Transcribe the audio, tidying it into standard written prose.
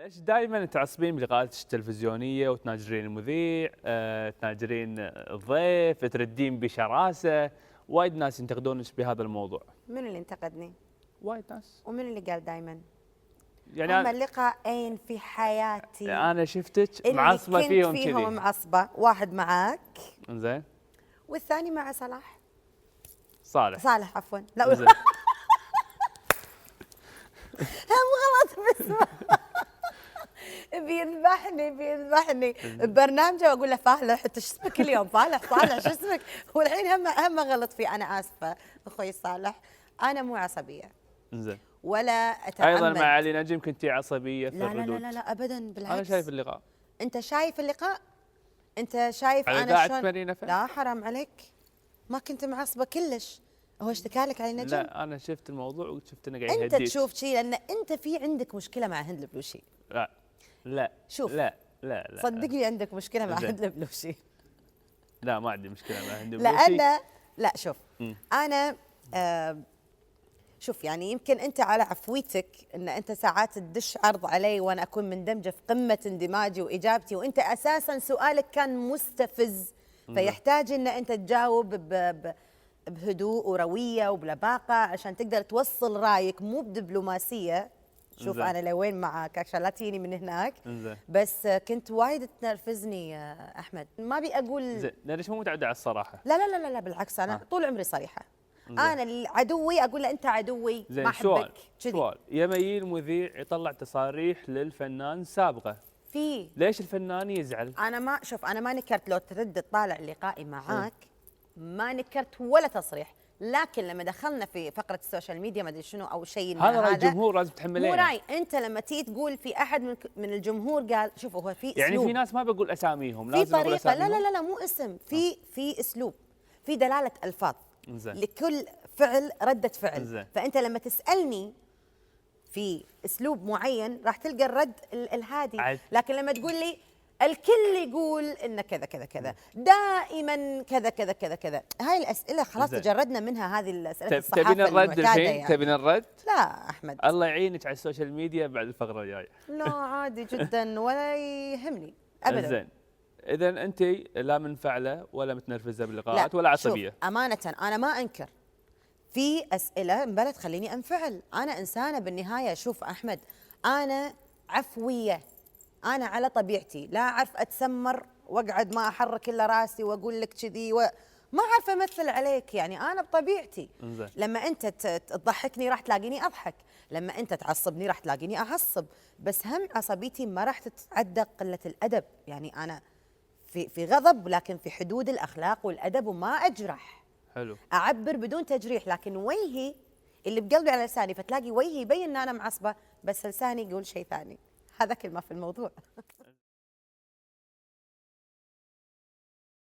ليش دائما تعصبين بلقاءات التلفزيونيه وتناجرين المذيع، تناجرين الضيف، تردين بشراسه؟ وايد ناس ينتقدونك بهذا الموضوع. من اللي انتقدني؟ وايد ناس. ومن اللي قال دايما؟ يعني هم اللقاءين في حياتي انا شفتك اللي معصبه كنت فيهم فيهم كذي. معصبه، واحد معاك زين. والثاني مع صلاح. صالح عفوا، لا انزين. هم غلط بس بيذبحني ببرنامجه واقول له فالح انت شو اسمك اليوم؟ فالح شو اسمك؟ والحين هم غلط فيه. انا اسفه اخوي صالح، انا مو عصبيه انزين. ولا اتعمد. ايضا مع علي نجم كنتي عصبيه في لا الردود. لا ابدا، بالعكس. انا شايف اللقاء. انت شايف اللقاء؟ انت شايف على انا إذاعة شلون؟ مارينا فن؟ لا حرام عليك، ما كنت معصبه كلش. هو اشتكى لك علي نجم؟ لا انا شفت الموضوع وشفت انه قاعد انت يهديك. تشوف شيء لان انت في عندك مشكله مع هند البلوشي. لا شوف، لا صدقني عندك مشكله مع زين. هند البلوشي. لا ما عندي مشكله مع هند البلوشي. لأن لا شوف، انا شوف يعني يمكن انت على عفويتك ان انت ساعات تدش عرض علي وانا اكون مندمجه في قمه اندماجي واجابتي، وانت اساسا سؤالك كان مستفز فيحتاج ان انت تجاوب بهدوء ورويه وبلباقه عشان تقدر توصل رايك مو بدبلوماسيه. شوف زين. انا لوين معاك عشان لا تجيني من هناك. زين. بس كنت وايد تنرفزني يا احمد، ما ابي اقول. زين، ليش مو متعوده على الصراحه؟ لا بالعكس، انا طول عمري صريحه. زين. انا عدوي اقول له انت عدوي، ما زين. احبك كذي. سؤال يا يجي المذيع يطلع تصاريح للفنان سابقه، في ليش الفنان يزعل؟ انا ما شوف، انا ما نكرت. لو ترد تطالع لقائي معاك ما نكرت ولا تصريح، لكن لما دخلنا في فقره السوشيال ميديا ما ادري شنو او شيء هذا راي الجمهور لازم تحملينه. مو راي انت لما تيجي تقول في احد من الجمهور قال. شوف هو في يعني اسلوب، في ناس ما بقول اساميهم، في لازم اقول طريقه. اساميهم. لا مو اسم، في اسلوب، في دلاله الفاظ. زين. لكل فعل رده فعل. زين. فانت لما تسالني في اسلوب معين راح تلقى الرد الهادي، لكن لما تقول لي الكل يقول ان كذا كذا كذا دائما كذا كذا كذا كذا، هاي الاسئله خلاص تجردنا منها. هذه الاسئله الصحافه تبين الرد الحين؟ يعني. تبين الرد؟ لا احمد، الله يعينك على السوشيال ميديا بعد الفقره الجايه. لا عادي جدا ولا يهمني ابدا. زين. اذا انت لا منفعله ولا متنرفزه باللقاءات ولا عصبيه؟ شوف امانه انا ما انكر في اسئله مبلا تخليني انفعل، انا انسانه بالنهايه. شوف احمد، انا عفويه، انا على طبيعتي، لا اعرف اتسمر واقعد ما احرك الا راسي واقول لك كذي ما اعرف امثل عليك، يعني انا بطبيعتي. انزين. لما انت تضحكني راح تلاقيني اضحك، لما انت تعصبني راح تلاقيني اعصب، بس هم عصبيتي ما راح تتعدى قله الادب. يعني انا في غضب لكن في حدود الاخلاق والادب، وما اجرح. حلو. اعبر بدون تجريح، لكن وجهي اللي بقلبي على لساني، فتلاقي وجهي يبين ان انا معصبه بس لساني يقول شيء ثاني. هذا كل ما في الموضوع.